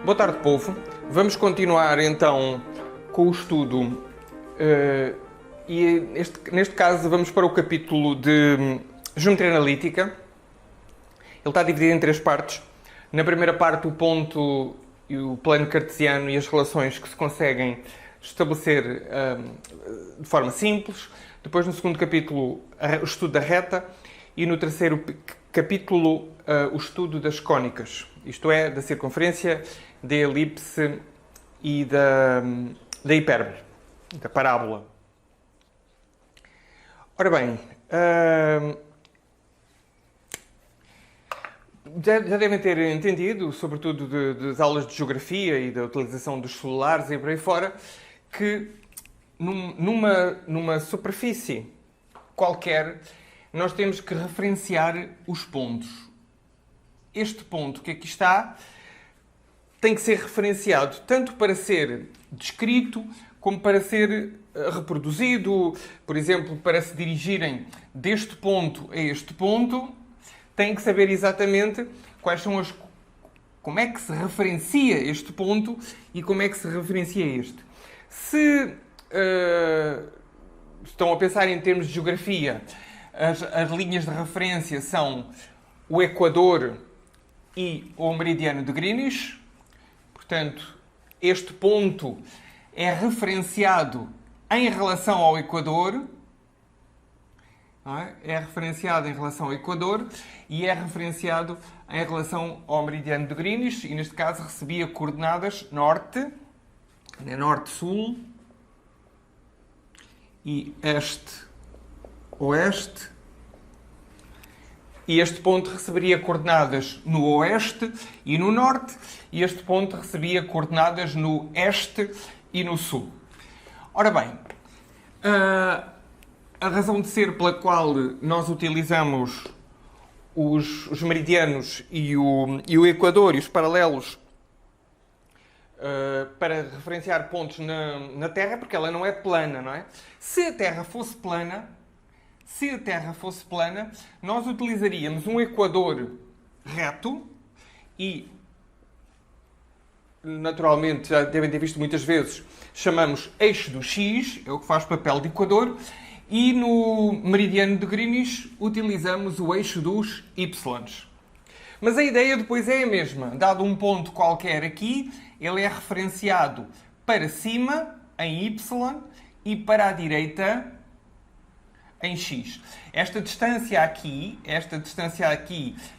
Boa tarde, povo. Vamos continuar então com o estudo e neste caso vamos para o capítulo de Geometria Analítica. Ele está dividido em três partes. Na primeira parte, o ponto e o plano cartesiano e as relações que se conseguem estabelecer de forma simples. Depois, no segundo capítulo, o estudo da reta. E no terceiro capítulo, o estudo das cónicas. Isto é, da circunferência, da elipse e da hipérbole, da parábola. Ora bem, já devem ter entendido, sobretudo das aulas de geografia e da utilização dos celulares e por aí fora, que numa superfície qualquer nós temos que referenciar os pontos. Este ponto que aqui está tem que ser referenciado tanto para ser descrito como para ser reproduzido. Por exemplo, para se dirigirem deste ponto a este ponto, têm que saber exatamente como é que se referencia este ponto e como é que se referencia este. Se estão a pensar em termos de geografia, as linhas de referência são o Equador e o meridiano de Greenwich. Portanto, este ponto é referenciado em relação ao Equador. É referenciado em relação ao Equador e é referenciado em relação ao meridiano de Greenwich. E neste caso recebia coordenadas norte, norte-sul e este-oeste. E este ponto receberia coordenadas no oeste e no norte, e este ponto recebia coordenadas no este e no sul. Ora bem, a razão de ser pela qual nós utilizamos os meridianos e o Equador e os paralelos para referenciar pontos na Terra, porque ela não é plana, não é? Se a Terra fosse plana, nós utilizaríamos um Equador reto e, naturalmente, já devem ter visto muitas vezes, chamamos eixo do X, é o que faz papel de Equador, e no meridiano de Greenwich utilizamos o eixo dos Y. Mas a ideia depois é a mesma. Dado um ponto qualquer aqui, ele é referenciado para cima, em Y, e para a direita, em X. Esta distância aqui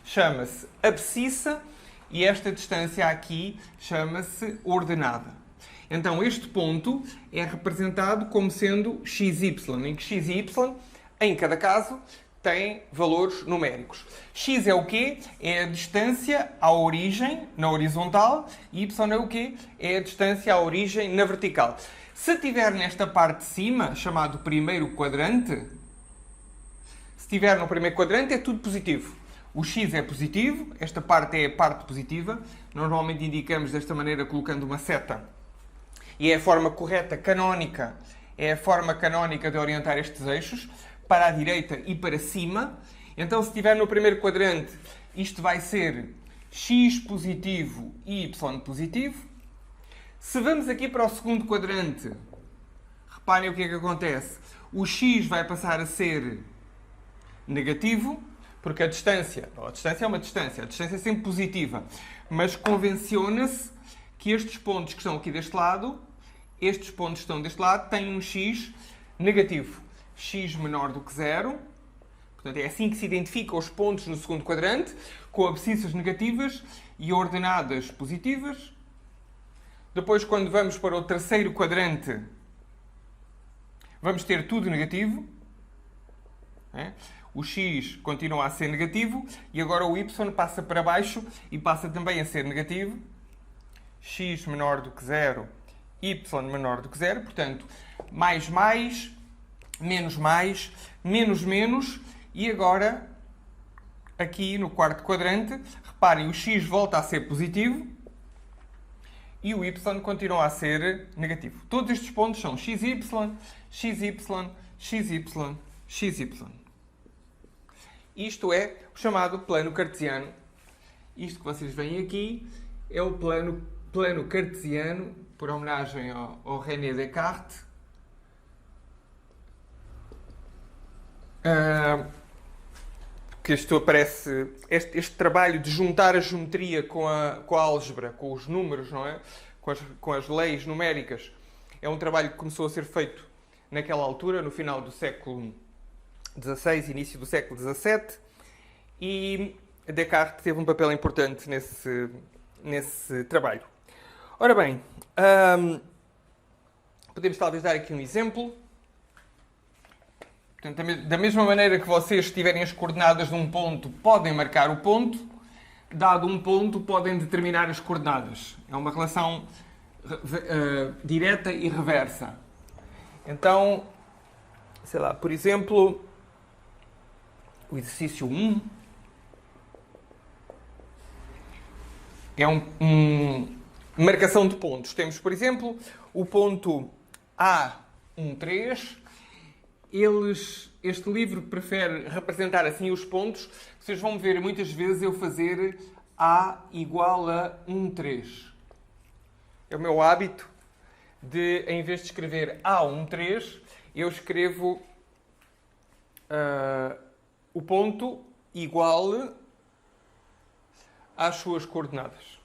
chama-se abscissa e esta distância aqui chama-se ordenada. Então, este ponto é representado como sendo XY, em que X e Y, em cada caso, têm valores numéricos. X é o quê? É a distância à origem na horizontal e Y é o quê? É a distância à origem na vertical. Se estiver nesta parte de cima, chamado primeiro quadrante, se estiver no primeiro quadrante, é tudo positivo. O X é positivo, esta parte é a parte positiva. Normalmente indicamos desta maneira colocando uma seta. E é a forma correta, canónica, é a forma canónica de orientar estes eixos, para a direita e para cima. Então, se estiver no primeiro quadrante, isto vai ser X positivo e Y positivo. Se vamos aqui para o segundo quadrante, reparem o que é que acontece. O X vai passar a ser negativo, porque a distância é uma distância, a distância é sempre positiva, mas convenciona-se que estes pontos que estão aqui deste lado, estes pontos que estão deste lado, têm um X negativo. X menor do que 0. Portanto, é assim que se identificam os pontos no segundo quadrante, com abscissas negativas e ordenadas positivas. Depois, quando vamos para o terceiro quadrante, vamos ter tudo negativo. O X continua a ser negativo e agora o Y passa para baixo e passa também a ser negativo. X menor do que 0, Y menor do que 0. Portanto, mais, menos, menos, menos. E agora, aqui no quarto quadrante, reparem, o X volta a ser positivo e o Y continua a ser negativo. Todos estes pontos são XY, XY, XY, XY. Isto é o chamado plano cartesiano. Isto que vocês veem aqui é o plano plano cartesiano, por homenagem ao René Descartes. Que isto aparece, este trabalho de juntar a geometria com a álgebra, com os números, não é? Com as leis numéricas, é um trabalho que começou a ser feito naquela altura, no final do século XVI, início do século XVII, e Descartes teve um papel importante nesse trabalho. Ora bem, podemos talvez dar aqui um exemplo. Portanto, da mesma maneira que vocês tiverem as coordenadas de um ponto, podem marcar o ponto, dado um ponto, podem determinar as coordenadas. É uma relação direta e reversa. Então, sei lá, por exemplo, o exercício 1 é uma marcação de pontos. Temos, por exemplo, o ponto A13. Este livro prefere representar assim os pontos. Vocês vão ver muitas vezes eu fazer A igual a 13. É o meu hábito de, em vez de escrever A13, eu escrevo o ponto igual às suas coordenadas.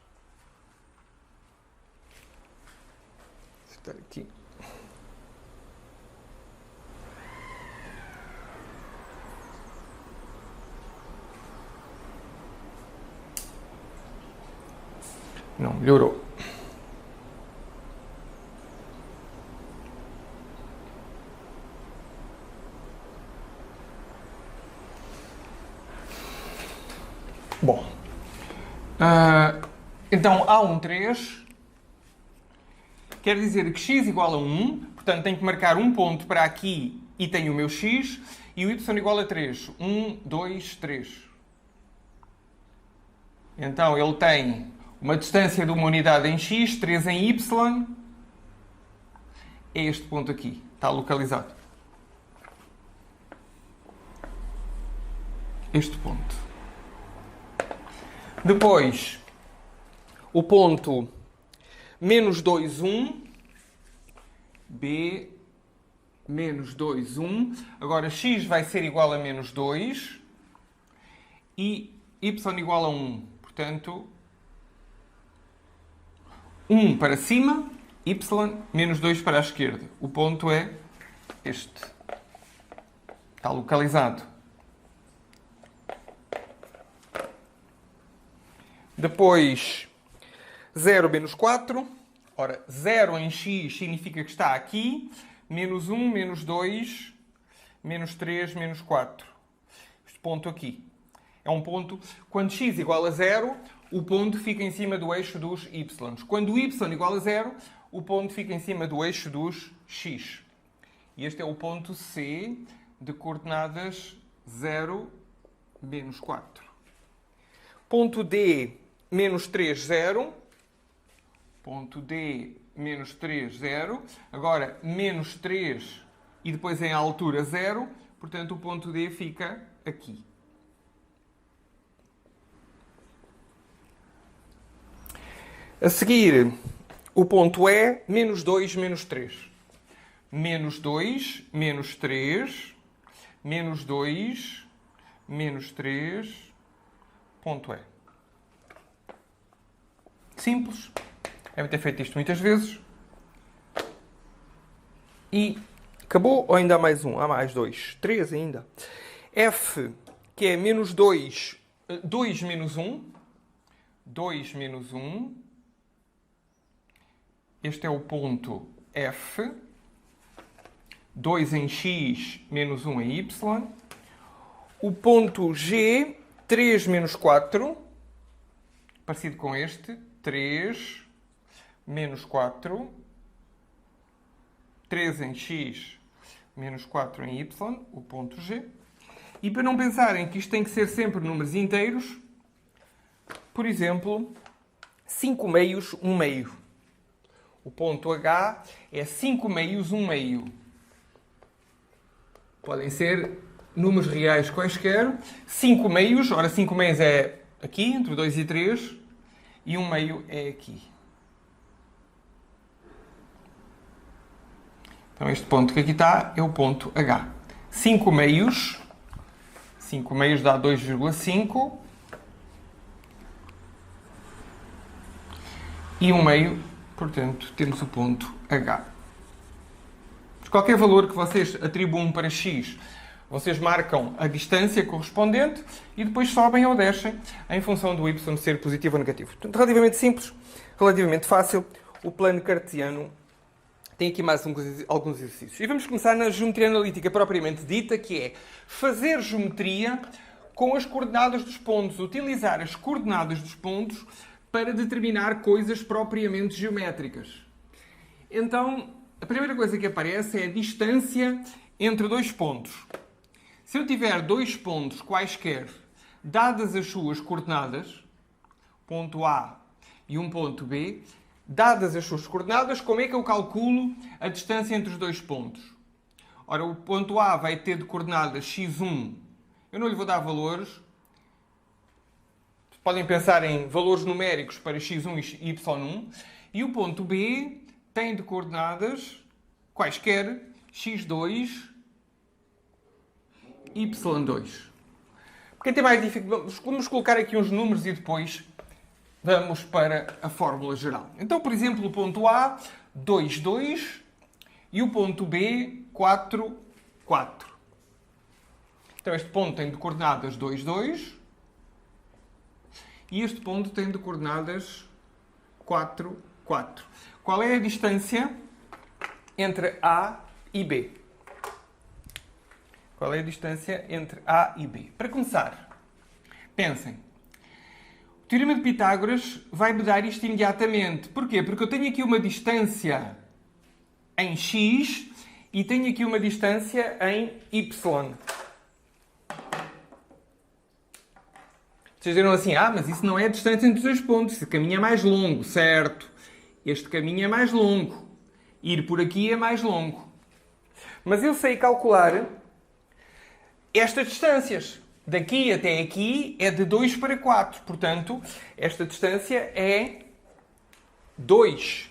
Vou estar aqui. Não, melhorou. Bom. Então, A13 quer dizer que x igual a 1, portanto, tenho que marcar um ponto para aqui e tenho o meu x, e o y igual a 3. 1, 2, 3. Então, ele tem uma distância de uma unidade em x, 3 em y. É este ponto aqui. Está localizado. Este ponto. Depois, o ponto menos 2, 1. B, menos 2, 1. Agora, x vai ser igual a menos 2. E y igual a 1. Portanto, 1 para cima, y, menos 2 para a esquerda. O ponto é este. Está localizado. Depois, 0 menos 4. Ora, 0 em x significa que está aqui. Menos 1, menos 2, menos 3, menos 4. Este ponto aqui. É um ponto, quando x igual a 0, o ponto fica em cima do eixo dos y. Quando o y igual a 0, o ponto fica em cima do eixo dos x. E este é o ponto C de coordenadas 0, menos 4. Ponto D, menos 3, 0. Ponto D, menos 3, 0. Agora, menos 3 e depois em altura 0. Portanto, o ponto D fica aqui. A seguir, o ponto E, menos 2, menos 3. Menos 2, menos 3, menos 2, menos 3, ponto E. Simples. Devem ter feito isto muitas vezes. E acabou ou ainda há mais um? Há mais 2. 3 ainda. F, que é menos 2, 2 menos 1. 2 menos 1. Este é o ponto F. 2 em x, menos 1 em y. O ponto G, 3 menos 4. Parecido com este. 3 menos 4. 3 em x, menos 4 em y. O ponto G. E para não pensarem que isto tem que ser sempre números inteiros, por exemplo, 5 meios, 1 meio. O ponto H é 5 meios, 1 meio. Podem ser números reais quaisquer. 5 meios, ora 5 meios é aqui, entre 2 e 3. E 1 meio é aqui. Então este ponto que aqui está é o ponto H. 5 meios. 5 meios dá 2,5. E 1 meio, portanto, temos o ponto H. Qualquer valor que vocês atribuam para x, vocês marcam a distância correspondente e depois sobem ou descem em função do y ser positivo ou negativo. Portanto, relativamente simples, relativamente fácil. O plano cartesiano tem aqui mais alguns exercícios. E vamos começar na geometria analítica propriamente dita, que é fazer geometria com as coordenadas dos pontos, utilizar as coordenadas dos pontos para determinar coisas propriamente geométricas. Então, a primeira coisa que aparece é a distância entre dois pontos. Se eu tiver dois pontos quaisquer, dadas as suas coordenadas, ponto A e um ponto B, dadas as suas coordenadas, como é que eu calculo a distância entre os dois pontos? Ora, o ponto A vai ter de coordenadas x1. Eu não lhe vou dar valores. Podem pensar em valores numéricos para x1 e y1. E o ponto B tem de coordenadas quaisquer x2, y2. Quem tem mais dificuldade, vamos colocar aqui uns números e depois vamos para a fórmula geral. Então, por exemplo, o ponto A, 2, 2 e o ponto B, 4, 4. Então, este ponto tem de coordenadas 2, 2 e este ponto tem de coordenadas 4, 4. Qual é a distância entre A e B? Qual é a distância entre A e B? Para começar, pensem. O Teorema de Pitágoras vai-me dar isto imediatamente. Porquê? Porque eu tenho aqui uma distância em x e tenho aqui uma distância em y. Vocês dirão assim, mas isso não é a distância entre os dois pontos. Esse caminho é mais longo, certo? Este caminho é mais longo. Ir por aqui é mais longo. Mas eu sei calcular estas distâncias. Daqui até aqui é de 2 para 4. Portanto, esta distância é 2.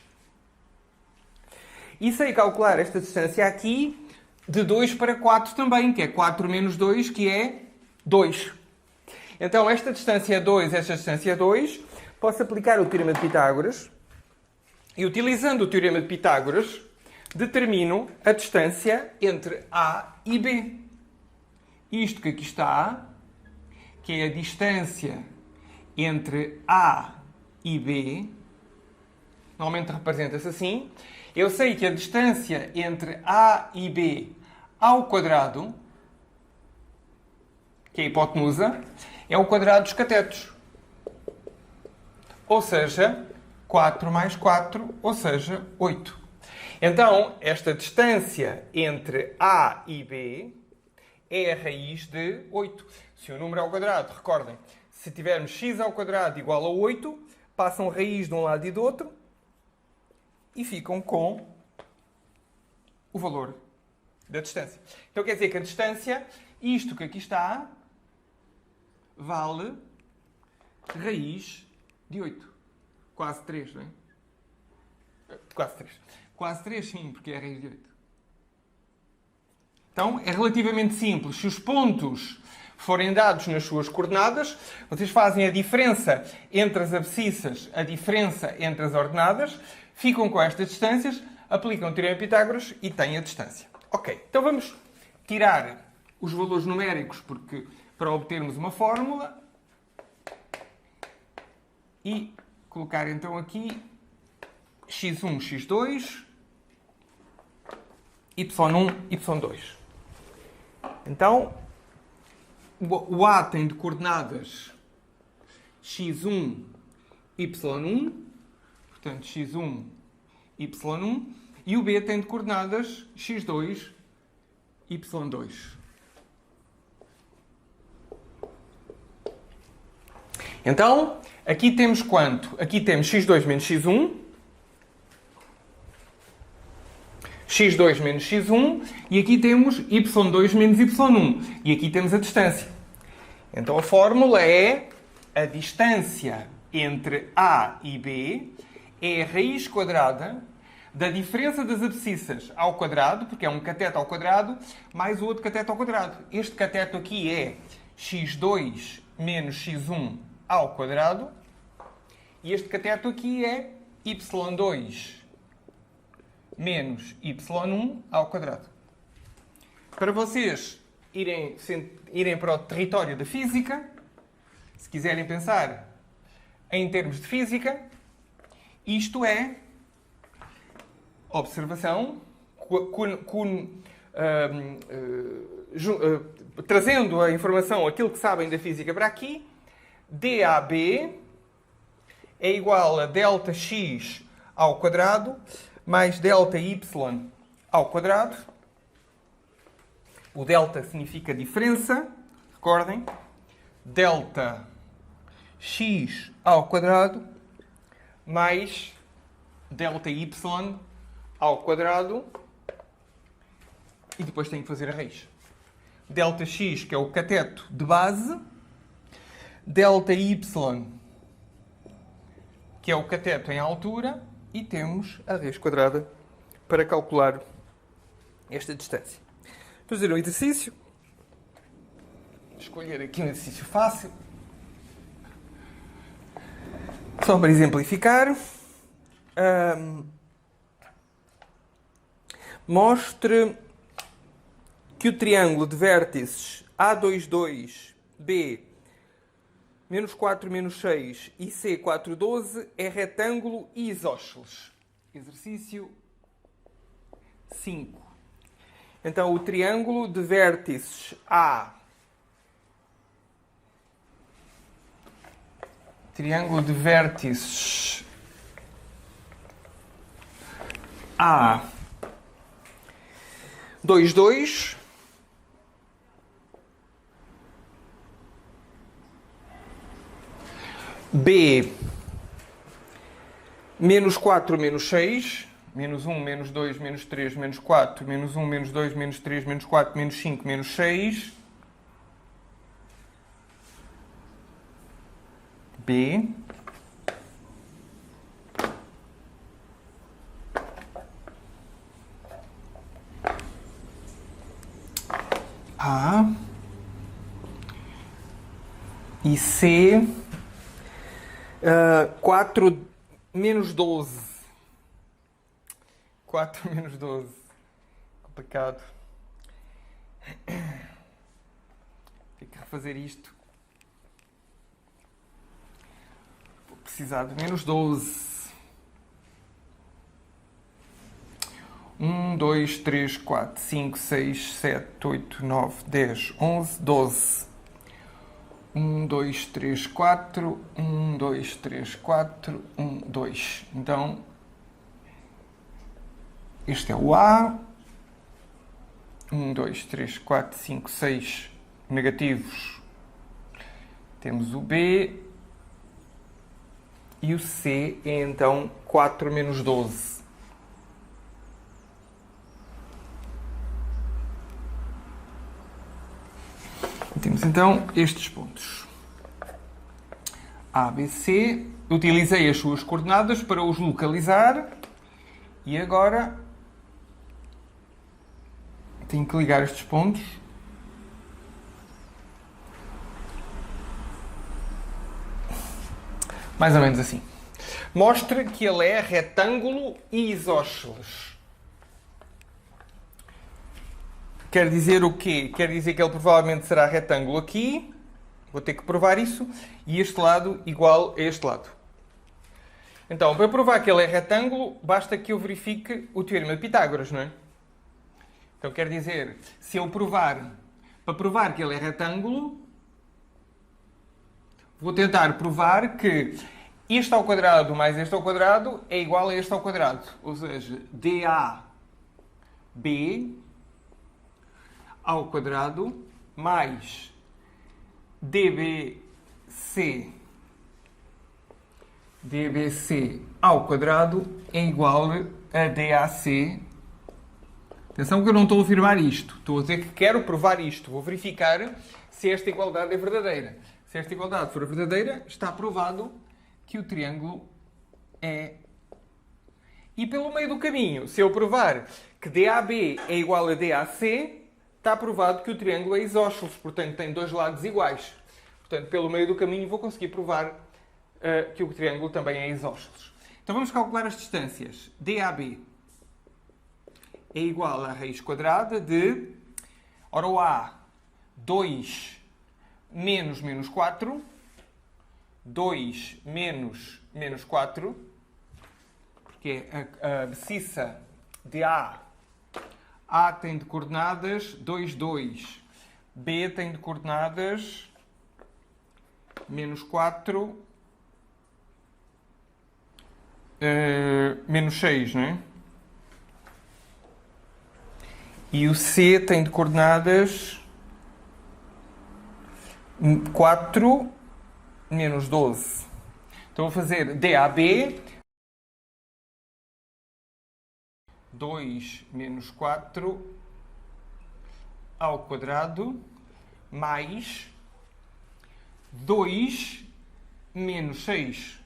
E sei calcular esta distância aqui de 2 para 4 também, que é 4 menos 2, que é 2. Então, esta distância é 2, esta distância é 2. Posso aplicar o Teorema de Pitágoras. E, utilizando o Teorema de Pitágoras, determino a distância entre A e B. Isto que aqui está, que é a distância entre A e B, normalmente representa-se assim. Eu sei que a distância entre A e B ao quadrado, que é a hipotenusa, é o quadrado dos catetos. Ou seja, 4 mais 4, ou seja, 8. Então, esta distância entre A e B é a raiz de 8. Se o número é ao quadrado, recordem, se tivermos x ao quadrado igual a 8, passam raiz de um lado e do outro e ficam com o valor da distância. Então quer dizer que a distância, isto que aqui está, vale raiz de 8. Quase 3, não é? Quase 3. Quase 3, sim, porque é a raiz de 8. Então, é relativamente simples. Se os pontos forem dados nas suas coordenadas, vocês fazem a diferença entre as abscissas, a diferença entre as ordenadas, ficam com estas distâncias, aplicam o Teorema de Pitágoras e têm a distância. Ok, então vamos tirar os valores numéricos para obtermos uma fórmula e colocar então aqui x1, x2, y1, y2. Então, o A tem de coordenadas x1, y1, portanto x1, y1, e o B tem de coordenadas x2, y2. Então, aqui temos quanto? Aqui temos x2 menos x1, x2 menos x1, e aqui temos y2 menos y1. E aqui temos a distância. Então a fórmula é a distância entre A e B é a raiz quadrada da diferença das abscissas ao quadrado, porque é um cateto ao quadrado, mais o outro cateto ao quadrado. Este cateto aqui é x2 menos x1 ao quadrado, e este cateto aqui é y2 menos y1 ao quadrado. Para vocês irem para o território da física, se quiserem pensar em termos de física, isto é observação, trazendo a informação, aquilo que sabem da física para aqui, DAB é igual a delta x ao quadrado mais delta y ao quadrado. O delta significa diferença, recordem, delta x ao quadrado mais delta y ao quadrado, e depois tenho que fazer a raiz. Delta x, que é o cateto de base, delta y, que é o cateto em altura, e temos a raiz quadrada para calcular esta distância. Fazer um exercício. Escolher aqui um exercício fácil. Só para exemplificar. Mostre que o triângulo de vértices A22B menos 4 menos 6 e C412 é retângulo isósceles. Exercício 5. Então, o triângulo de vértices A. Triângulo de vértices A. 22. B. Menos 4 menos 6. Menos 1, menos 2, menos 3, menos 4, menos 1, menos 2, menos 3, menos 4, menos 5, menos 6. B. A. E C. 4 menos 12. 4 menos 12. Complicado. Tenho que refazer isto. Vou precisar de menos 12. 1, 2, 3, 4, 5, 6, 7, 8, 9, 10, 11, 12. 1, 2, 3, 4. 1, 2, 3, 4. 1, 2. Então, este é o A. 1, 2, 3, 4, 5, 6 negativos. Temos o B. E o C é então 4 menos 12. Temos então estes pontos. A, B, C. Utilizei as suas coordenadas para os localizar. E agora tenho que ligar estes pontos. Mais ou menos assim. Mostra que ele é retângulo isósceles. Quer dizer o quê? Quer dizer que ele provavelmente será retângulo aqui. Vou ter que provar isso. E este lado igual a este lado. Então, para provar que ele é retângulo, basta que eu verifique o teorema de Pitágoras, não é? Então, quer dizer, se eu provar, para provar que ele é retângulo, vou tentar provar que este ao quadrado mais este ao quadrado é igual a este ao quadrado. Ou seja, DAB ao quadrado mais DBC ao quadrado é igual a DAC. Atenção que eu não estou a afirmar isto. Estou a dizer que quero provar isto. Vou verificar se esta igualdade é verdadeira. Se esta igualdade for verdadeira, está provado que o triângulo é E pelo meio do caminho, se eu provar que DAB é igual a DAC, está provado que o triângulo é isósceles, portanto tem dois lados iguais. Portanto, pelo meio do caminho vou conseguir provar que o triângulo também é isósceles. Então vamos calcular as distâncias. DAB é igual à raiz quadrada de, ora o A, 2 menos menos 4, 2 menos menos 4, porque a abscissa de A tem de coordenadas 2, 2. B tem de coordenadas menos 4, menos 6, não é? E o C tem de coordenadas 4, menos 12. Então vou fazer DAB 2 menos 4 ao quadrado mais 2 menos 6.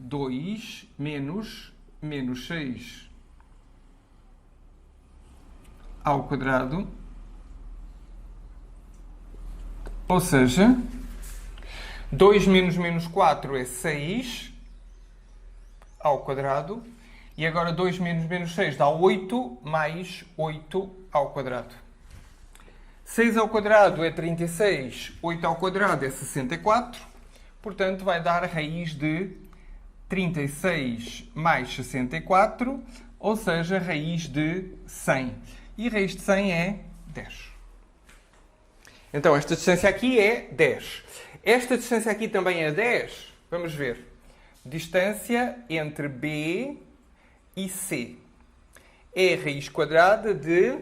2 menos menos 6 ao quadrado. Ou seja, 2 menos menos 4 é 6 ao quadrado. E agora 2 menos menos 6 dá 8, mais 8 ao quadrado. 6 ao quadrado é 36, 8 ao quadrado é 64. Portanto, vai dar a raiz de 36 mais 64, ou seja, raiz de 100. E raiz de 100 é 10. Então, esta distância aqui é 10. Esta distância aqui também é 10. Vamos ver. Distância entre B e C. É a raiz quadrada de,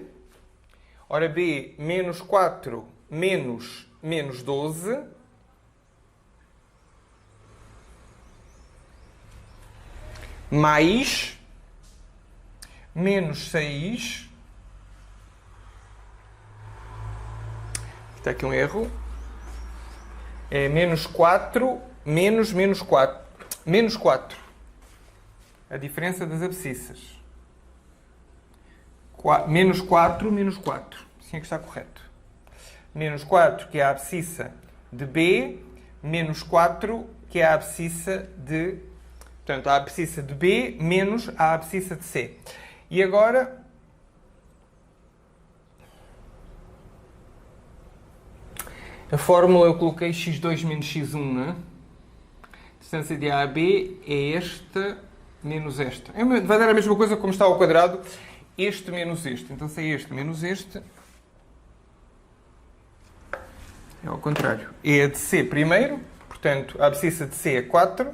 ora, B menos 4 menos menos 12 mais menos 6. Está aqui um erro. É menos 4 menos menos 4. Menos 4. A diferença das abscissas. Menos 4, menos 4. Assim é que está correto. Menos 4, que é a abscissa de B, menos 4, que é a abscissa de... Portanto, a abscissa de B menos a abscissa de C. E agora... A fórmula eu coloquei x2 menos x1, não é? A distância de A a B é esta menos esta. Vai dar a mesma coisa como está ao quadrado. Este menos este. Então, se é este menos este... É ao contrário. É a de C primeiro. Portanto, a abscissa de C é 4.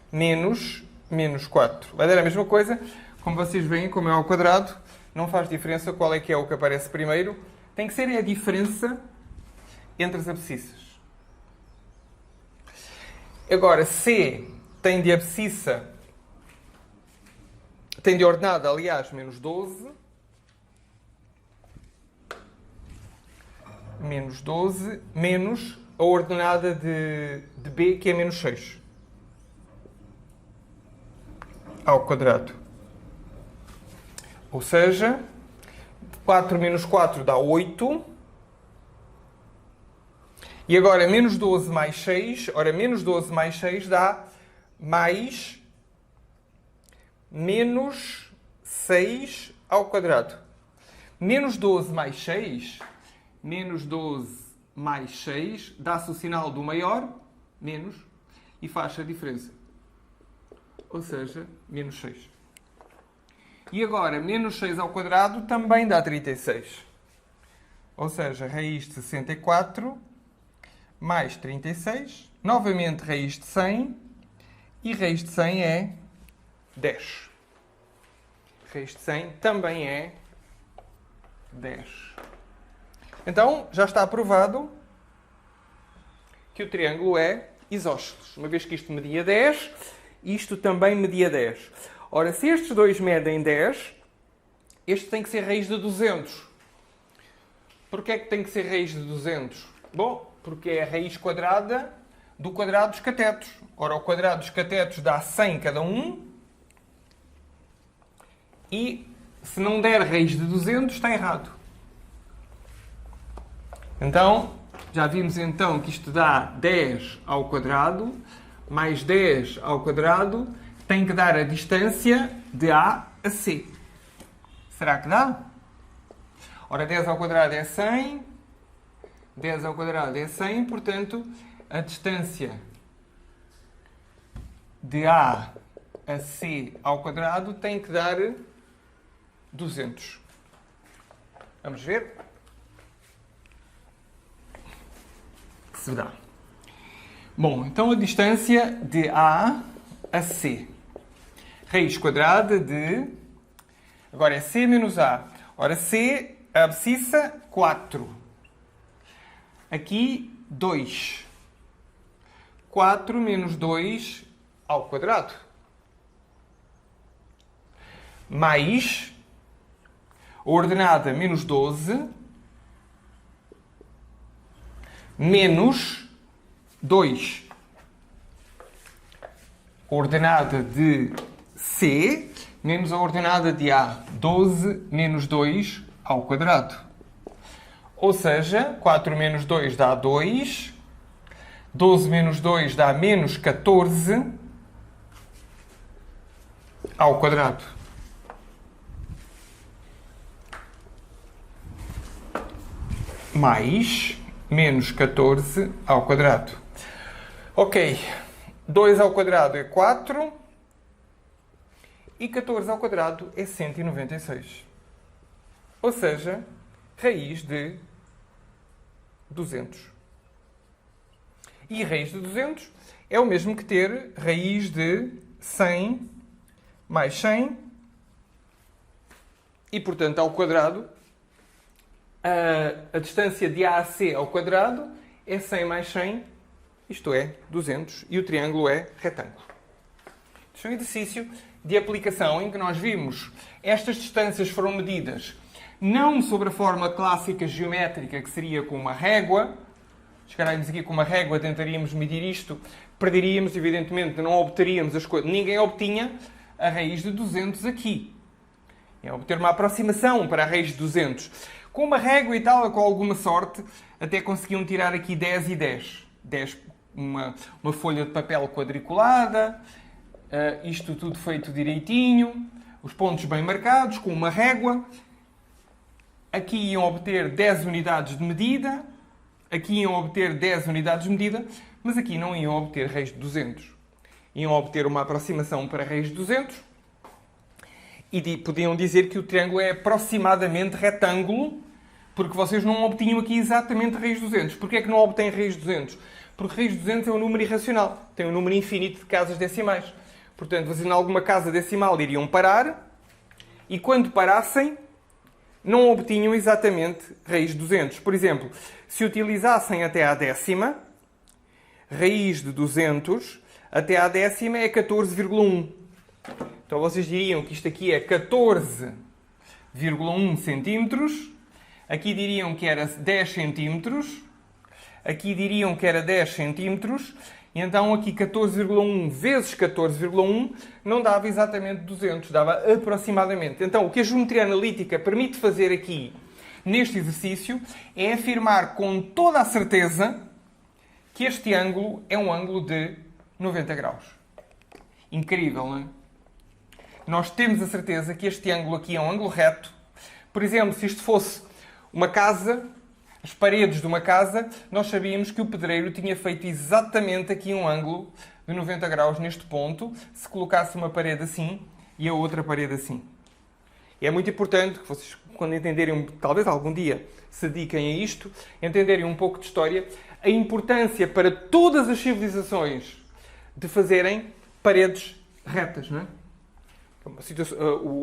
Menos menos 4. Vai dar a mesma coisa. Como vocês veem, como é ao quadrado, não faz diferença qual é que é o que aparece primeiro. Tem que ser a diferença entre as abscissas. Agora, C tem de abscissa, tem de ordenada, aliás, menos 12. Menos 12, menos a ordenada de B, que é menos 6. Ao quadrado. Ou seja, 4 menos 4 dá 8. E agora, menos 12 mais 6. Ora, menos 12 mais 6 dá mais menos 6 ao quadrado. Menos 12 mais 6, menos 12 mais 6, dá-se o sinal do maior, menos, e faz a diferença. Ou seja, menos 6. E agora, menos 6 ao quadrado também dá 36. Ou seja, raiz de 64 mais 36, novamente raiz de 100, e raiz de 100 é 10. Raiz de 100 também é 10. Então, já está provado que o triângulo é isósceles. Uma vez que isto media 10, isto também media 10. Ora, se estes dois medem 10, este tem que ser raiz de 200. Porquê é que tem que ser raiz de 200? Bom, porque é a raiz quadrada do quadrado dos catetos. Ora, o quadrado dos catetos dá 100 cada um, E se não der raiz de 200, está errado. Então, já vimos então que isto dá 10 ao quadrado, mais 10 ao quadrado, tem que dar a distância de A a C. Será que dá? Ora, 10 ao quadrado é 100, 10 ao quadrado é 100, portanto, a distância de A a C ao quadrado tem que dar 200. Vamos ver se dá. Bom, então a distância de A a C. Raiz quadrada de... Agora é C menos A. Ora, C, a abscissa, 4. Aqui, 2. 4 menos 2 ao quadrado. Mais a ordenada menos 12 menos 2. A ordenada de C menos a ordenada de A. 12 menos 2 ao quadrado. Ou seja, 4 menos 2 dá 2. 12 menos 2 dá menos 14 ao quadrado. Mais menos 14 ao quadrado. Ok, 2 ao quadrado é 4 e 14 ao quadrado é 196. Ou seja, raiz de 200. E raiz de 200 é o mesmo que ter raiz de 100 mais 100 e, portanto, ao quadrado, a distância de A a C ao quadrado é 100 mais 100, isto é, 200, e o triângulo é retângulo. Este é um exercício de aplicação em que nós vimos estas distâncias foram medidas não sobre a forma clássica geométrica, que seria com uma régua. Chegaríamos aqui com uma régua, tentaríamos medir isto, perderíamos, evidentemente, não obteríamos as coisas. Ninguém obtinha a raiz de 200 aqui. É obter uma aproximação para a raiz de 200. Com uma régua e tal, com alguma sorte, até conseguiam tirar aqui 10 e 10. 10, uma folha de papel quadriculada, isto tudo feito direitinho, os pontos bem marcados, com uma régua. Aqui iam obter 10 unidades de medida, aqui iam obter 10 unidades de medida, mas aqui não iam obter raiz de 200. Iam obter uma aproximação para a raiz de 200 e podiam dizer que o triângulo é aproximadamente retângulo, porque vocês não obtinham aqui exatamente a raiz de 200. Porquê é que não obtêm raiz de 200? Porque raiz de 200 é um número irracional, tem um número infinito de casas decimais. Portanto, vocês em alguma casa decimal iriam parar e quando parassem não obtinham exatamente raiz de 200. Por exemplo, se utilizassem até à décima, raiz de 200 até à décima é 14,1. Então vocês diriam que isto aqui é 14,1 centímetros. Aqui diriam que era 10 centímetros. Aqui diriam que era 10 centímetros. E então aqui 14,1 vezes 14,1 não dava exatamente 200, dava aproximadamente. Então o que a geometria analítica permite fazer aqui, neste exercício, é afirmar com toda a certeza que este ângulo é um ângulo de 90 graus. Incrível, não é? Nós temos a certeza que este ângulo aqui é um ângulo reto. Por exemplo, se isto fosse uma casa, as paredes de uma casa, nós sabíamos que o pedreiro tinha feito exatamente aqui um ângulo de 90 graus neste ponto, se colocasse uma parede assim e a outra parede assim. E é muito importante que vocês, quando entenderem, talvez algum dia se dediquem a isto, entenderem um pouco de história, a importância para todas as civilizações de fazerem paredes retas, não é?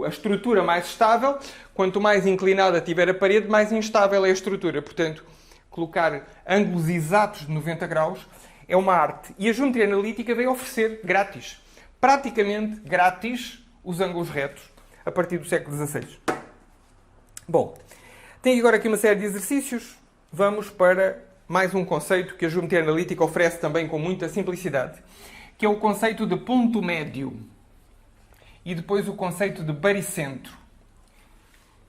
A estrutura mais estável, quanto mais inclinada tiver a parede, mais instável é a estrutura. Portanto, colocar ângulos exatos de 90 graus é uma arte. E a geometria analítica veio oferecer grátis, praticamente grátis, os ângulos retos a partir do século XVI. Bom, tenho agora aqui uma série de exercícios. Vamos para mais um conceito que a geometria analítica oferece também com muita simplicidade, que é o conceito de ponto médio. e depois o conceito de baricentro.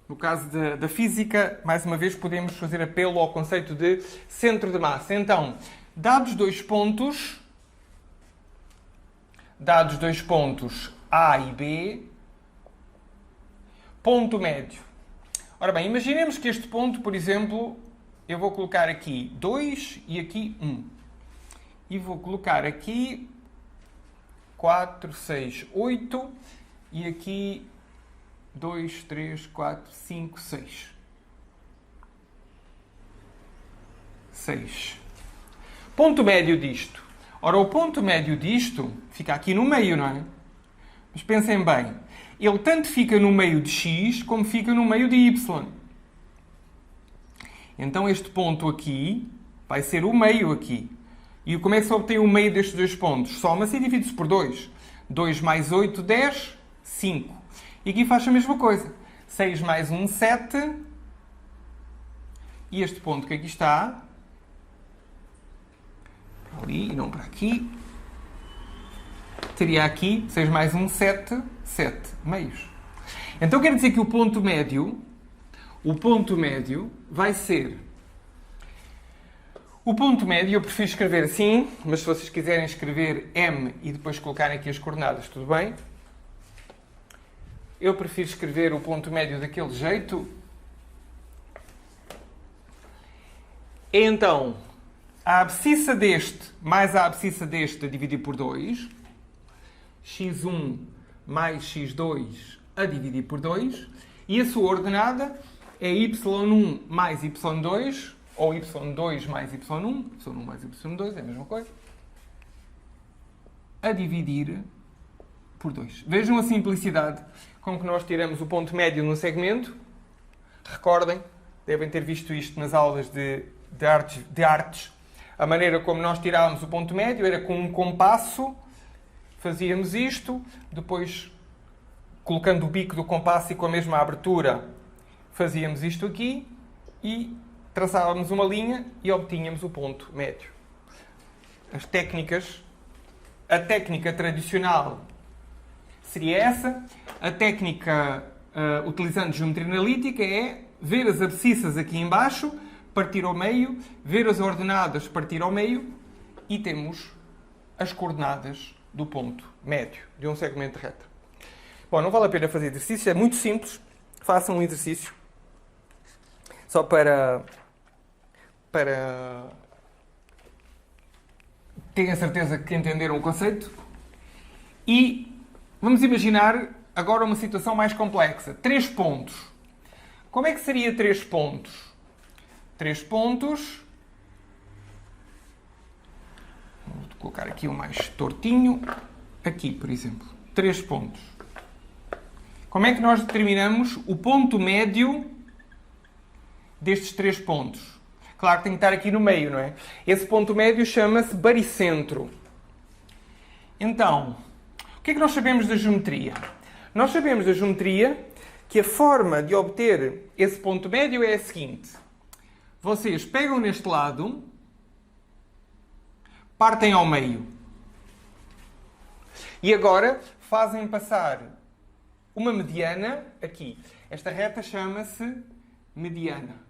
No caso da física, mais uma vez, podemos fazer apelo ao conceito de centro de massa. Então, dados dois pontos A e B, ponto médio. Ora bem, imaginemos que este ponto, por exemplo, eu vou colocar aqui 2 e aqui 1. E vou colocar aqui 4, 6, 8 e aqui 2, 3, 4, 5, 6. 6. Ponto médio disto. Ora, o ponto médio disto fica aqui no meio, não é? Mas pensem bem, ele tanto fica no meio de x como fica no meio de y. Então este ponto aqui vai ser o meio aqui. E como é que se obtém o meio destes dois pontos? Soma-se e divide-se por 2. 2 mais 8, 10, 5. E aqui faz a mesma coisa. 6 mais 1, 7. E este ponto que aqui está, para ali e não para aqui, teria aqui 6 mais 1, 7, 7 meios. Então quer dizer que o ponto médio vai ser... O ponto médio eu prefiro escrever assim, mas se vocês quiserem escrever M e depois colocarem aqui as coordenadas, tudo bem. Eu prefiro escrever o ponto médio daquele jeito. Então, a abscissa deste mais a abscissa deste a dividir por 2. x1 mais x2 a dividir por 2. E a sua ordenada é y1 mais y2, ou y2 mais y1, y1 mais y2 é a mesma coisa, a dividir por 2. Vejam a simplicidade com que nós tiramos o ponto médio no segmento. Recordem, devem ter visto isto nas aulas de artes. A maneira como nós tirávamos o ponto médio era com um compasso. Fazíamos isto, depois colocando o bico do compasso e com a mesma abertura fazíamos isto aqui e traçávamos uma linha e obtínhamos o ponto médio. A técnica tradicional seria essa. A técnica utilizando geometria analítica é ver as abscissas aqui em baixo, partir ao meio, ver as ordenadas, partir ao meio e temos as coordenadas do ponto médio de um segmento reto. Bom, não vale a pena fazer exercício, é muito simples. Façam um exercício só para terem a certeza que entenderam o conceito. E vamos imaginar agora uma situação mais complexa. 3 pontos. Como é que seria 3 pontos? 3 pontos. Vou colocar aqui o mais tortinho. Aqui, por exemplo. 3 pontos. Como é que nós determinamos o ponto médio destes 3 pontos? Claro que tem que estar aqui no meio, não é? Esse ponto médio chama-se baricentro. Então, o que é que nós sabemos da geometria? Nós sabemos da geometria que a forma de obter esse ponto médio é a seguinte. Vocês pegam neste lado, partem ao meio. E agora fazem passar uma mediana aqui. Esta reta chama-se mediana.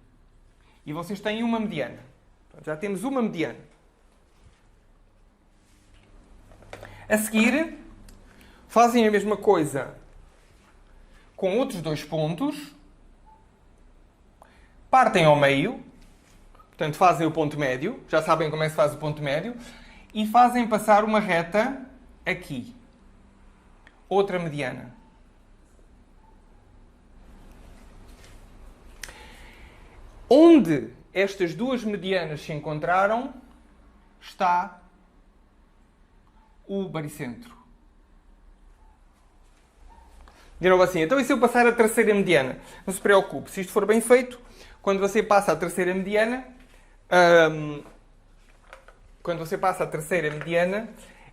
E vocês têm uma mediana. Já temos uma mediana. A seguir, fazem a mesma coisa com outros 2 pontos. Partem ao meio. Portanto, fazem o ponto médio. Já sabem como é que se faz o ponto médio. E fazem passar uma reta aqui. Outra mediana. Onde estas 2 medianas se encontraram, está o baricentro. De novo assim, então e se eu passar a terceira mediana? Não se preocupe, se isto for bem feito, quando você passa a terceira mediana,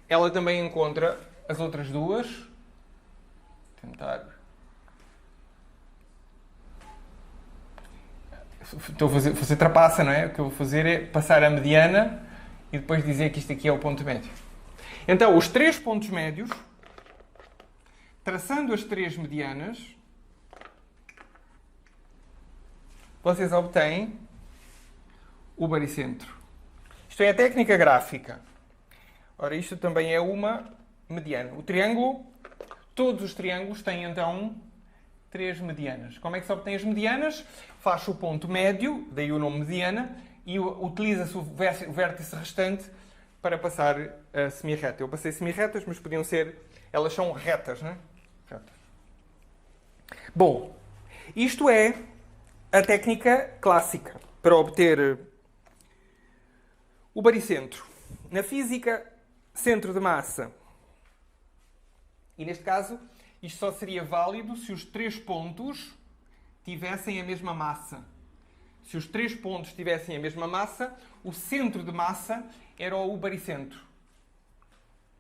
ela também encontra as outras 2. Vou tentar... Você trapaça, não é? O que eu vou fazer é passar a mediana e depois dizer que isto aqui é o ponto médio. Então, os 3 pontos médios traçando as três medianas, vocês obtêm o baricentro. Isto é a técnica gráfica. Ora, isto também é uma mediana. O triângulo, todos os triângulos têm então três medianas. Como é que se obtém as medianas? Faz-se o ponto médio, daí o nome mediana, e utiliza-se o vértice restante para passar a semirreta. Eu passei semirretas, mas podiam ser... Elas são retas, não é? Retas. Bom, isto é a técnica clássica para obter o baricentro. Na física, centro de massa. E neste caso, isto só seria válido se os três pontos tivessem a mesma massa. Se os três pontos tivessem a mesma massa, o centro de massa era o baricentro.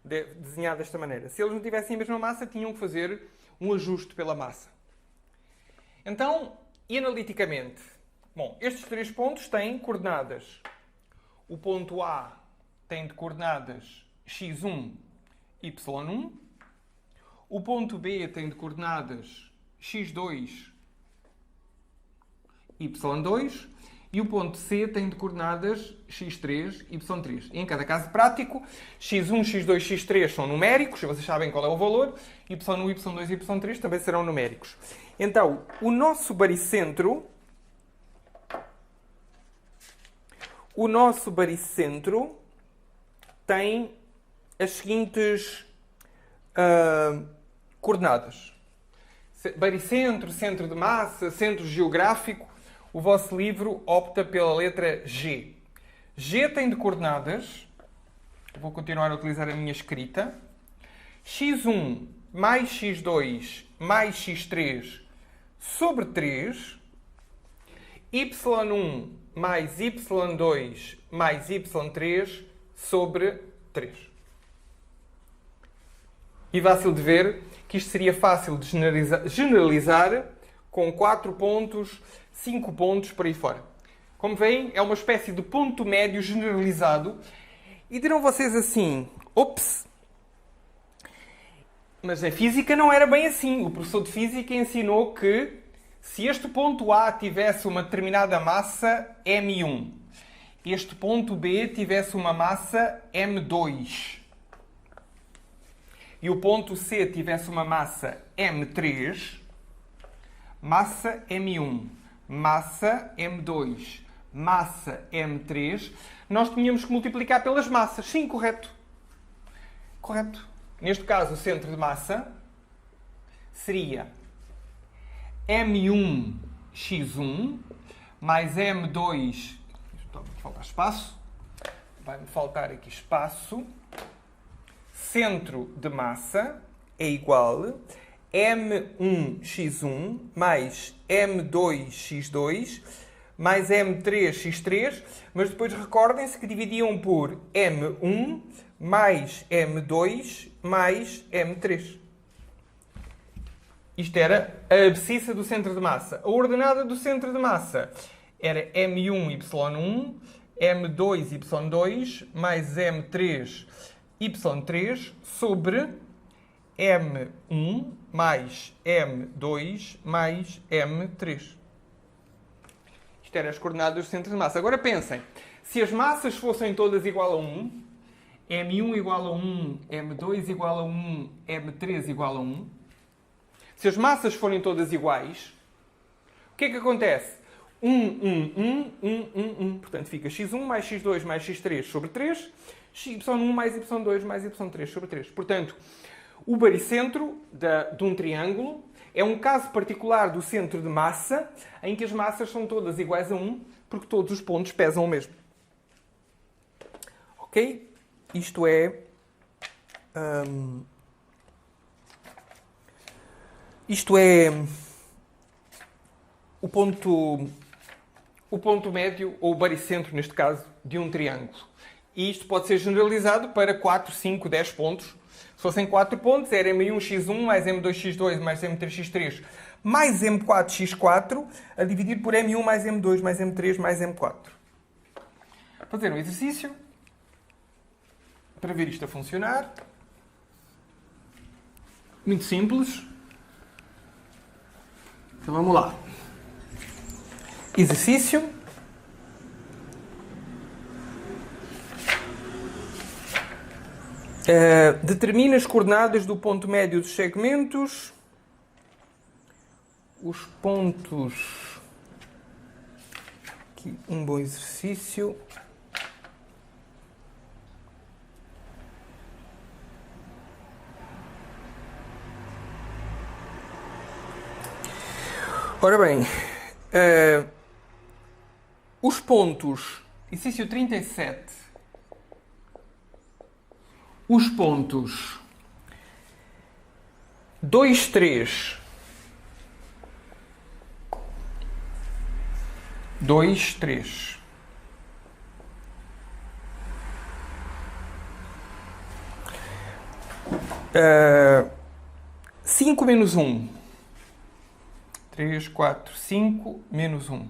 Desenhado desta maneira. Se eles não tivessem a mesma massa, tinham que fazer um ajuste pela massa. Então, e analiticamente? Bom, estes três pontos têm coordenadas. O ponto A tem de coordenadas x1, y1. O ponto B tem de coordenadas x2, y2. E o ponto C tem de coordenadas x3, y3. E em cada caso prático, x1, x2, x3 são numéricos, vocês sabem qual é o valor. y1, y2 e y3 também serão numéricos. Então, o nosso baricentro tem as seguintes coordenadas. Baricentro, centro de massa, centro geográfico. O vosso livro opta pela letra G. G tem de coordenadas, vou continuar a utilizar a minha escrita, x1 mais x2 mais x3 sobre 3, y1 mais y2 mais y3 sobre 3. E fácil de ver que isto seria fácil de generalizar com 4 pontos, 5 pontos por aí fora. Como veem, é uma espécie de ponto médio generalizado. E dirão vocês assim, ops, mas a física não era bem assim. O professor de física ensinou que se este ponto A tivesse uma determinada massa M1, este ponto B tivesse uma massa M2, e o ponto C tivesse uma massa M3, massa M1, massa M2, massa M3, nós tínhamos que multiplicar pelas massas. Sim, correto. Correto. Neste caso, o centro de massa seria M1x1 mais M2... Vai-me faltar espaço. Vai-me faltar aqui espaço. Centro de massa é igual M1x1 mais M2x2 mais M3x3, mas depois recordem-se que dividiam por M1 mais M2 mais M3. Isto era a abscissa do centro de massa. A ordenada do centro de massa era M1y1, M2y2 mais M3y3 sobre M1 mais M2 mais M3. Isto eram as coordenadas do centro de massa. Agora pensem, se as massas fossem todas igual a 1, M1 igual a 1, M2 igual a 1, M3 igual a 1, se as massas forem todas iguais, o que é que acontece? 1, 1, 1, 1, 1, 1. Portanto, fica x1 mais x2 mais x3 sobre 3, y1 mais y2 mais y3 sobre 3. Portanto, o baricentro de um triângulo é um caso particular do centro de massa em que as massas são todas iguais a 1 porque todos os pontos pesam o mesmo. Ok? Isto é... Isto é o ponto médio, ou o baricentro, neste caso, de um triângulo. E isto pode ser generalizado para 4, 5, 10 pontos. Se fossem 4 pontos, era M1x1 mais M2x2 mais M3x3 mais M4x4 a dividir por M1 mais M2 mais M3 mais M4. Fazer um exercício para ver isto a funcionar. Muito simples. Então vamos lá. Exercício. Determina as coordenadas do ponto médio dos segmentos. Os pontos. Aqui um bom exercício. Ora bem, os pontos, exercício 37, os pontos 2, 3, 2, 3, 5 menos 1. 3, 4, 5, menos 1.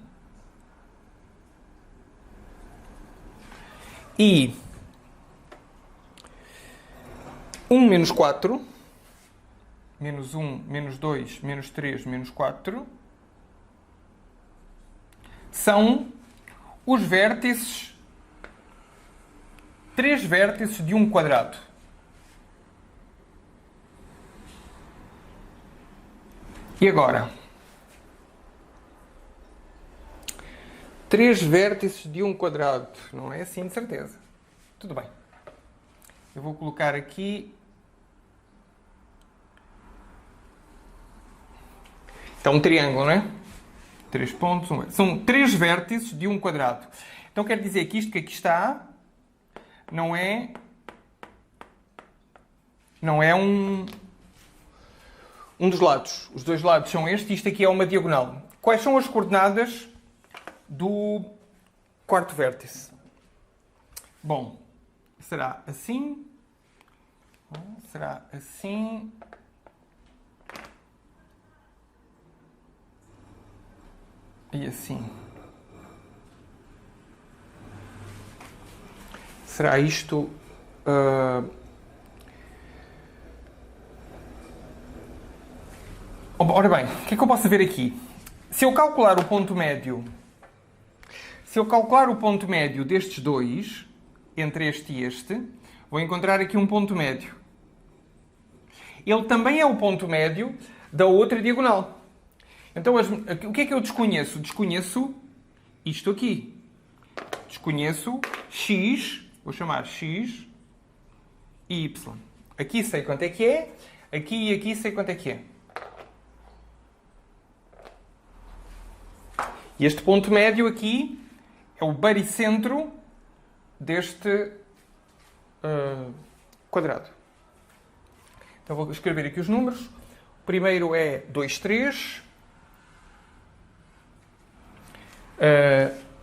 E 1 menos 4, menos 1, menos 2, menos 3, menos 4, são os vértices, 3 vértices de um quadrado. E agora? 3 vértices de um quadrado. Não é assim de certeza. Tudo bem. Eu vou colocar aqui. Então, um triângulo, não é? 3 pontos. São 3 vértices de um quadrado. Então, quer dizer que isto que aqui está não é um dos lados. Os dois lados são este e isto aqui é uma diagonal. Quais são as coordenadas do quarto vértice? Bom, será assim, será assim, e assim. Será isto... Ora bem, o que é que eu posso ver aqui? Se eu calcular o ponto médio... Se eu calcular o ponto médio destes dois, entre este e este, vou encontrar aqui um ponto médio. Ele também é o ponto médio da outra diagonal. Então, o que é que eu desconheço? Desconheço isto aqui. Desconheço x, vou chamar x e y. Aqui sei quanto é que é, aqui e aqui sei quanto é que é. E este ponto médio aqui é o baricentro deste quadrado. Então vou escrever aqui os números. O primeiro é 2, 3.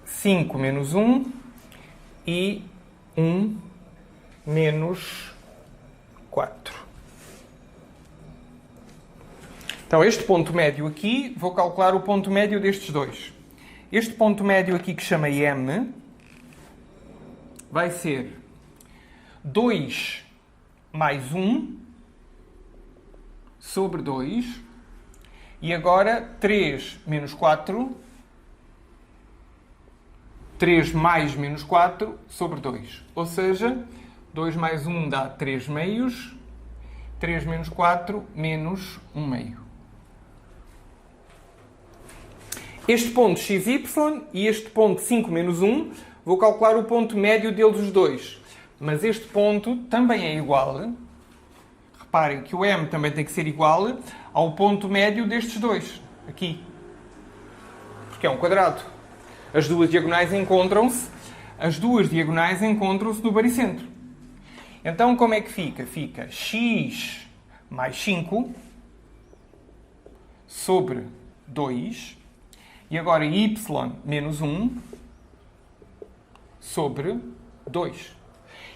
5 menos 1. E 1 menos 4. Então este ponto médio aqui, vou calcular o ponto médio destes dois. Este ponto médio aqui que chama M vai ser 2 mais 1 sobre 2 e agora 3 menos 4, 3 mais menos 4 sobre 2. Ou seja, 2 mais 1 dá 3 meios, 3 menos 4 menos 1 meio. Este ponto xy e este ponto 5 menos 1, vou calcular o ponto médio deles os dois. Mas este ponto também é igual. Reparem que o M também tem que ser igual ao ponto médio destes dois. Aqui. Porque é um quadrado. As duas diagonais encontram-se no baricentro. Então, como é que fica? Fica x mais 5 sobre 2. E agora y menos 1 sobre 2.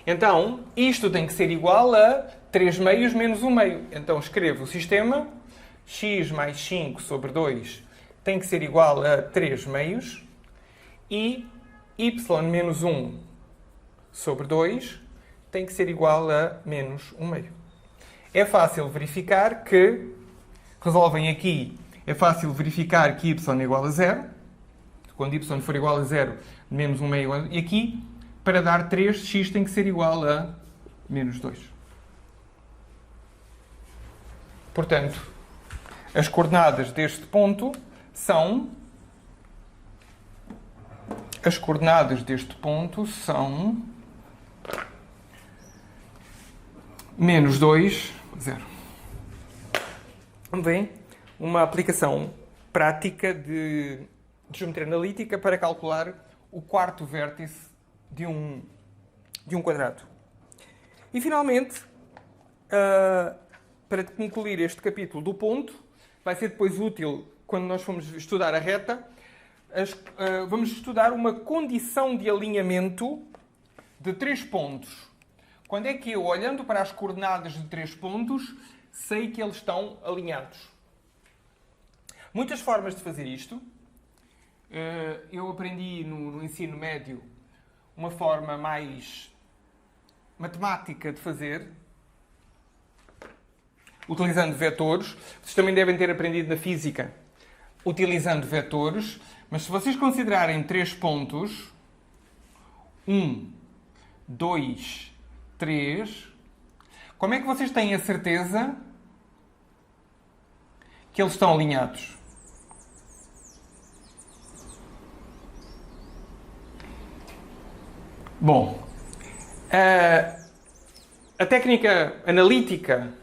Então, isto tem que ser igual a 3 meios menos 1 meio. Então, escrevo o sistema. X mais 5 sobre 2 tem que ser igual a 3 meios. E y menos 1 sobre 2 tem que ser igual a menos 1 meio. é fácil verificar que, resolvem aqui, é fácil verificar que y é igual a 0. Quando y for igual a 0, menos 1 é igual a... E aqui, para dar 3, x tem que ser igual a menos 2. Portanto, as coordenadas deste ponto são... As coordenadas deste ponto são... menos 2, 0. Bem, uma aplicação prática de geometria analítica para calcular o quarto vértice de um quadrado. E, finalmente, para concluir este capítulo do ponto, vai ser depois útil, quando nós formos estudar a reta, vamos estudar uma condição de alinhamento de 3 pontos. Quando é que eu, olhando para as coordenadas de 3 pontos, sei que eles estão alinhados? Muitas formas de fazer isto. Eu aprendi no ensino médio uma forma mais matemática de fazer, utilizando vetores. Vocês também devem ter aprendido na física, utilizando vetores. Mas se vocês considerarem 3 pontos, 1, 2, 3, como é que vocês têm a certeza que eles estão alinhados? Bom, a técnica analítica,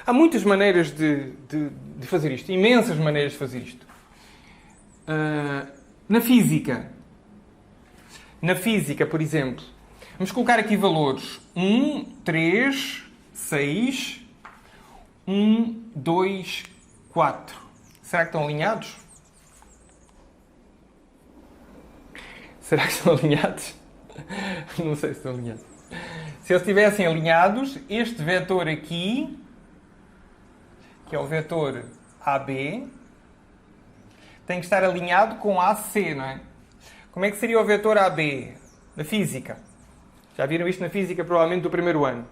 há muitas maneiras de fazer isto, imensas maneiras de fazer isto. Na física, por exemplo, vamos colocar aqui valores 1, 3, 6, 1, 2, 4. Será que estão alinhados? Será que estão alinhados? Não sei se estão alinhados. Se eles estivessem alinhados, este vetor aqui, que é o vetor AB, tem que estar alinhado com AC, não é? Como é que seria o vetor AB na física? Já viram isto na física, provavelmente, do primeiro ano.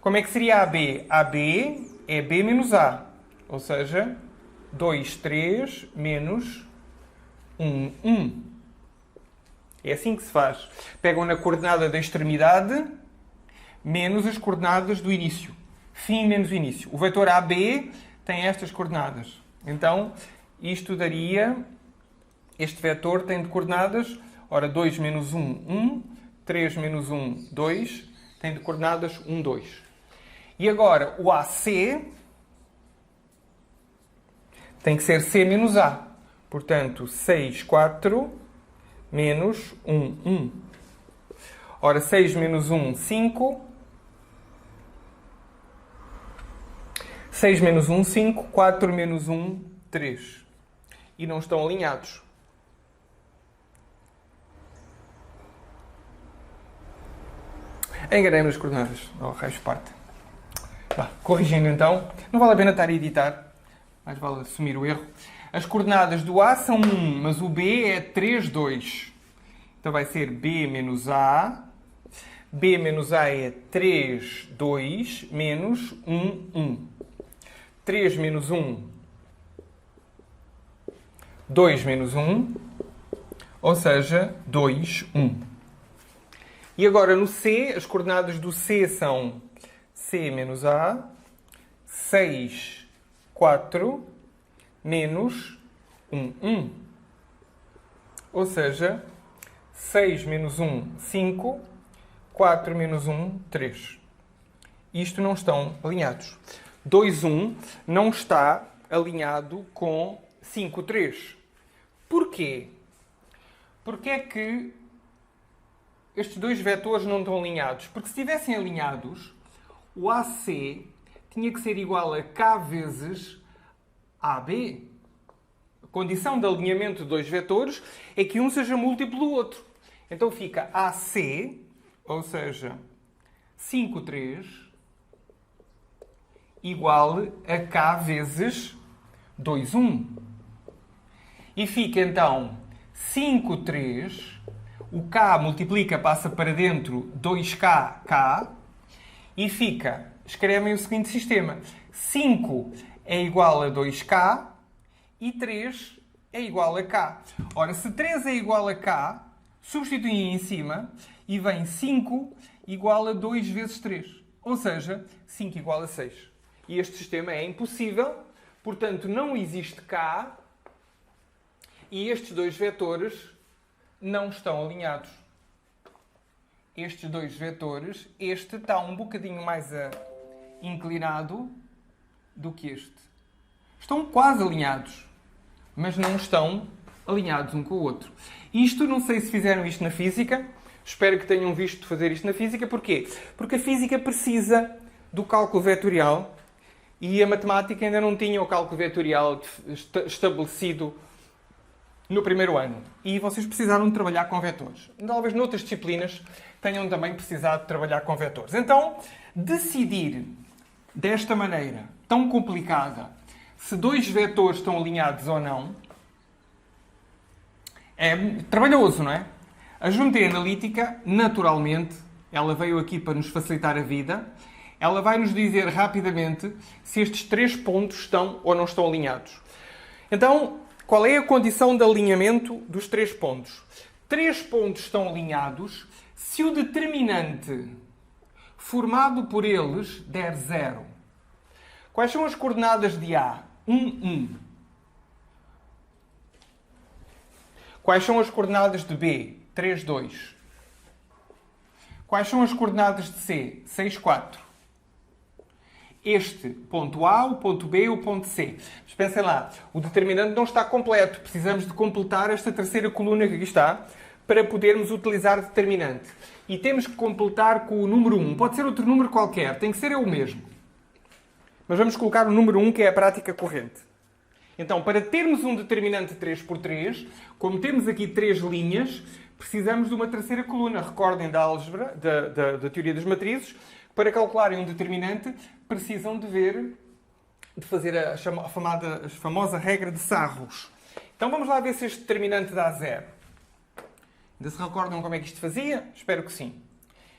Como é que seria AB? AB é B menos A. Ou seja, 2, 3, menos 1, 1. É assim que se faz. Pegam na coordenada da extremidade menos as coordenadas do início. Fim menos início. O vetor AB tem estas coordenadas. Então, isto daria... Este vetor tem de coordenadas... Ora, 2 menos 1, 1. 3 menos 1, 2. Tem de coordenadas 1, 2. E agora, o AC tem que ser C menos A. Portanto, 6, 4... menos 1, 1. Ora, 6 menos 1, 5. 6 menos 1, 5. 4 menos 1, 3. E não estão alinhados. Enganei-me nas coordenadas. Oh, raio de parte. Corrigindo então. Não vale a pena estar a editar. Mais vale assumir o erro. As coordenadas do A são 1, mas o B é 3, 2. Então vai ser B menos A. B menos A é 3, 2, menos 1, 1. 3 menos 1, 2 menos 1. Ou seja, 2, 1. E agora no C, as coordenadas do C são C menos A, 6, 4, menos 1, 1. Ou seja, 6 menos 1, 5. 4 menos 1, 3. Isto não estão alinhados. 2, 1 não está alinhado com 5, 3. Porquê? Porque é que estes dois vetores não estão alinhados? Porque se estivessem alinhados, o AC tinha que ser igual a K vezes AB. A condição de alinhamento de dois vetores é que um seja múltiplo do outro. Então fica AC, ou seja, 5, 3, igual a K vezes 2, 1. E fica então 5, 3, o K multiplica, passa para dentro 2K, K, e fica escrevem o seguinte sistema. 5 é igual a 2K e 3 é igual a K. Ora, se 3 é igual a K, substituem em cima e vem 5 igual a 2 vezes 3. Ou seja, 5 igual a 6. E este sistema é impossível, portanto não existe K e estes dois vetores não estão alinhados. Estes dois vetores, este está um bocadinho mais inclinado do que este. Estão quase alinhados, mas não estão alinhados um com o outro. Isto, não sei se fizeram isto na física, espero que tenham visto fazer isto na física. Porquê? Porque a física precisa do cálculo vetorial e a matemática ainda não tinha o cálculo vetorial estabelecido no primeiro ano. E vocês precisaram de trabalhar com vetores. Talvez noutras disciplinas tenham também precisado de trabalhar com vetores. Então, decidir desta maneira tão complicada se dois vetores estão alinhados ou não é trabalhoso, não é? A geometria analítica, naturalmente, ela veio aqui para nos facilitar a vida. Ela vai nos dizer rapidamente se estes três pontos estão ou não estão alinhados. Então, qual é a condição de alinhamento dos três pontos? Três pontos estão alinhados se o determinante formado por eles der 0. Quais são as coordenadas de A? 1, 1. Quais são as coordenadas de B? 3, 2. Quais são as coordenadas de C? 6, 4. Este ponto A, o ponto B e o ponto C. Mas pensem lá, o determinante não está completo. Precisamos de completar esta terceira coluna que aqui está para podermos utilizar determinante. E temos que completar com o número 1. Pode ser outro número qualquer, tem que ser o mesmo. Mas vamos colocar o número 1, que é a prática corrente. Então, para termos um determinante 3 por 3, como temos aqui 3 linhas, precisamos de uma terceira coluna. Recordem da álgebra, da teoria das matrizes. Para calcularem um determinante, precisam de fazer a famosa regra de Sarros. Então vamos lá ver se este determinante dá 0. Ainda se recordam como é que isto fazia? Espero que sim.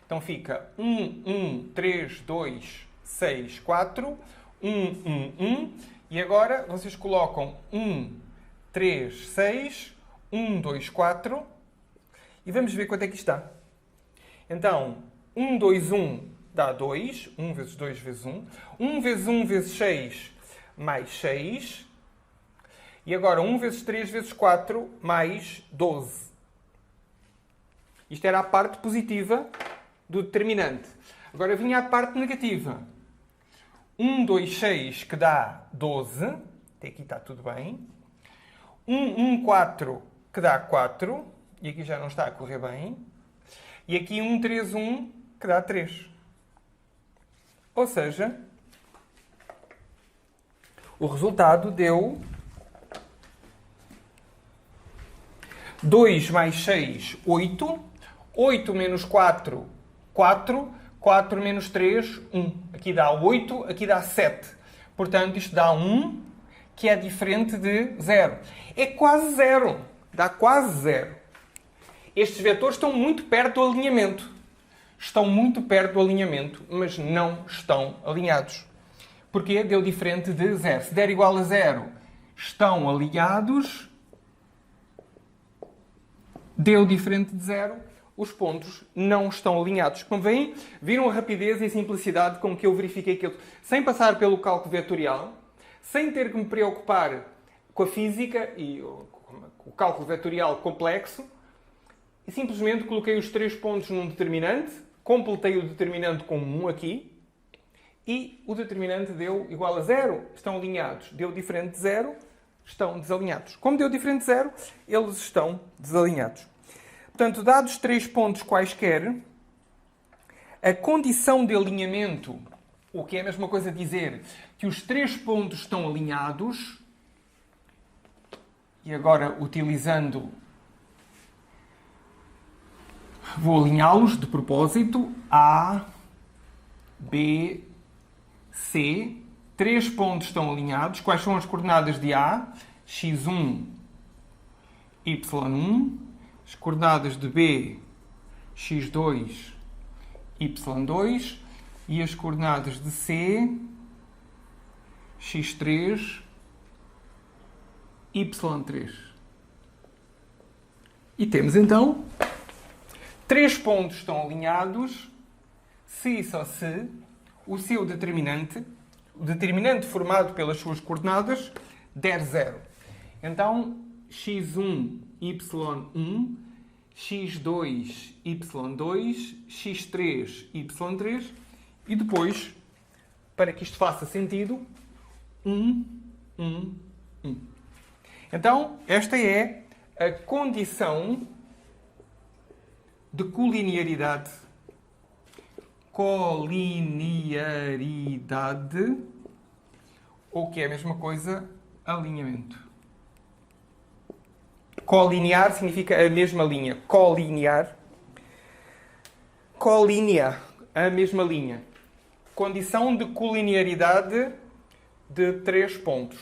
Então fica 1, 1, 3, 2, 6, 4, 1, 1, 1. E agora vocês colocam 1, 3, 6, 1, 2, 4. E vamos ver quanto é que está. Então, 1, 2, 1 dá 2. 1 vezes 2 vezes 1. 1 vezes 1 vezes 6 mais 6. E agora 1 vezes 3 vezes 4 mais 12. Isto era a parte positiva do determinante. Agora vinha a parte negativa. 1, 2, 6 que dá 12. Até aqui está tudo bem. 1, 1, 4 que dá 4. E aqui já não está a correr bem. E aqui 1, 3, 1 que dá 3. Ou seja, o resultado deu 2 mais 6, 8. 8 menos 4, 4. 4 menos 3, 1. Aqui dá 8, aqui dá 7. Portanto, isto dá 1, que é diferente de 0. É quase 0. Dá quase 0. Estes vetores estão muito perto do alinhamento. Estão muito perto do alinhamento, mas não estão alinhados. Porquê? Deu diferente de 0. Se der igual a 0, estão alinhados. Deu diferente de 0, os pontos não estão alinhados. Como veem, viram a rapidez e a simplicidade com que eu verifiquei aquilo, sem passar pelo cálculo vetorial, sem ter que me preocupar com a física e o cálculo vetorial complexo, e simplesmente coloquei os 3 pontos num determinante, completei o determinante com 1 aqui, e o determinante deu igual a 0, estão alinhados. Deu diferente de 0, estão desalinhados. Como deu diferente de 0, eles estão desalinhados. Portanto, dados 3 pontos quaisquer, a condição de alinhamento, o que é a mesma coisa dizer que os 3 pontos estão alinhados, e agora utilizando, vou alinhá-los de propósito, A, B, C, 3 pontos estão alinhados. Quais são as coordenadas de A? x1, y1. As coordenadas de B, x2, y2. e as coordenadas de C, x3, y3. E temos então 3 pontos estão alinhados, se e só se o seu determinante, o determinante formado pelas suas coordenadas, der 0. Então, x1, y1, x2, y2, x3, y3 e depois, para que isto faça sentido, 1, 1, 1. Então, esta é a condição de colinearidade. Colinearidade, ou que é a mesma coisa, alinhamento. Colinear significa a mesma linha. Colinear. Colínea, a mesma linha. Condição de colinearidade de 3 pontos.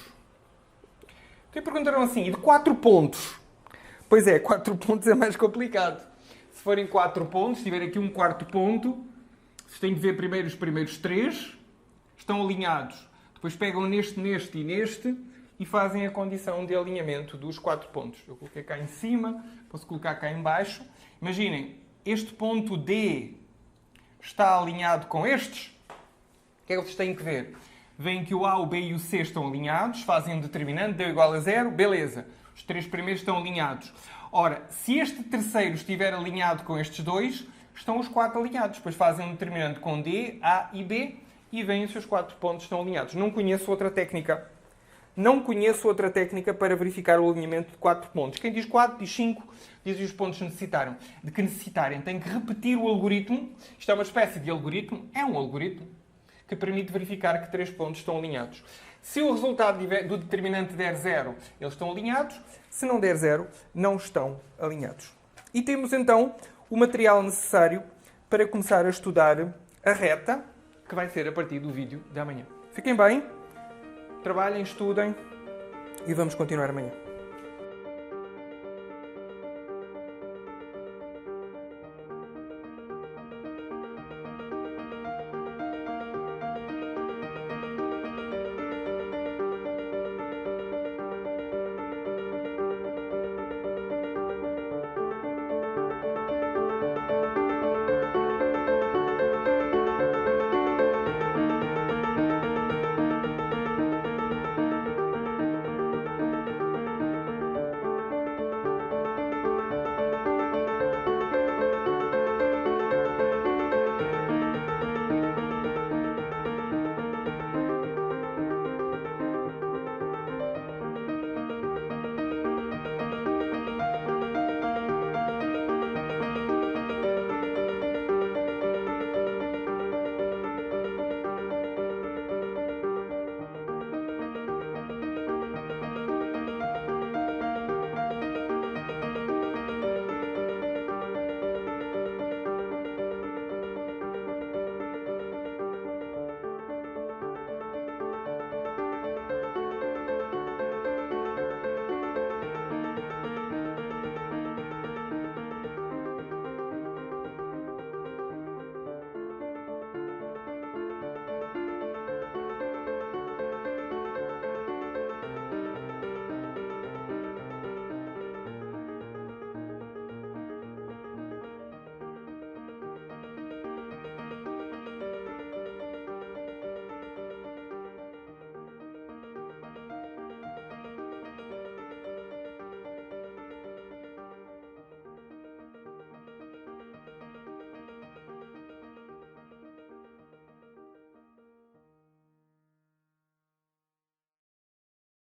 Então perguntaram assim, e de 4 pontos? Pois é, 4 pontos é mais complicado. Se forem 4 pontos, se tiver aqui um quarto ponto, vocês têm de ver primeiro os primeiros 3, estão alinhados. Depois pegam neste, neste e neste e fazem a condição de alinhamento dos 4 pontos. Eu coloquei cá em cima, posso colocar cá em baixo. Imaginem, este ponto D está alinhado com estes. O que é que vocês têm que ver? Veem que o A, o B e o C estão alinhados, fazem um determinante, D igual a 0, beleza. Os 3 primeiros estão alinhados. Ora, se este terceiro estiver alinhado com estes 2, estão os 4 alinhados. Depois fazem um determinante com D, A e B e veem se os 4 pontos estão alinhados. Não conheço outra técnica. Não conheço outra técnica para verificar o alinhamento de 4 pontos. Quem diz 4, diz 5, diz os pontos necessitaram. De que necessitarem, tem que repetir o algoritmo. Isto é uma espécie de algoritmo. É um algoritmo que permite verificar que 3 pontos estão alinhados. Se o resultado do determinante der 0, eles estão alinhados. Se não der 0, não estão alinhados. E temos então o material necessário para começar a estudar a reta, que vai ser a partir do vídeo de amanhã. Fiquem bem, trabalhem, estudem e vamos continuar amanhã.